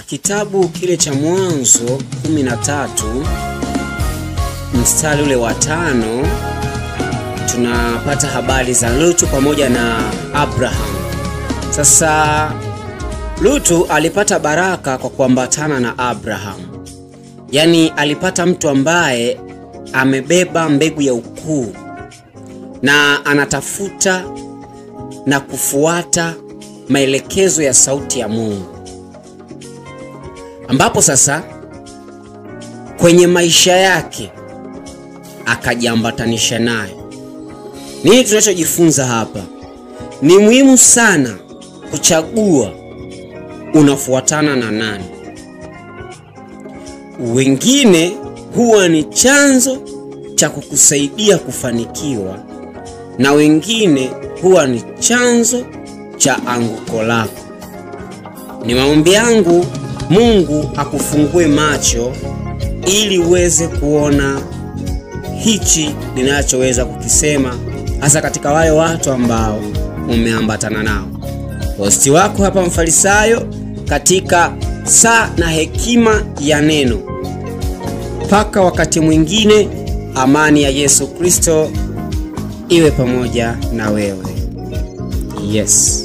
Kitabu kile cha Mwanzo 13 mstari ule wa 5 tunapata habari za Lutu pamoja na Abraham. Sasa Lutu alipata baraka kwa kuambatana na Abraham. Yaani alipata mtu ambaye amebeba mbegu ya ukuu na anatafuta na kufuata maelekezo ya sauti ya Mungu. Ambapo sasa kwenye maisha yake akajiambatanisha naye. Nini tunachojifunza hapa? Ni muhimu sana kuchagua unafuatana na nani. Wengine huwa ni chanzo cha kukusaidia kufanikiwa na wengine huwa ni chanzo cha anguko lako. Ni maombi yangu Mungu akufungue macho ili uweze kuona hichi ninachoweza kukisema, hasa katika wale watu ambao umeambatana nao. Hosti wako hapa Mfarisayo katika saa na hekima ya neno. Paka wakati mwingine, amani ya Yesu Kristo iwe pamoja na wewe. Yes.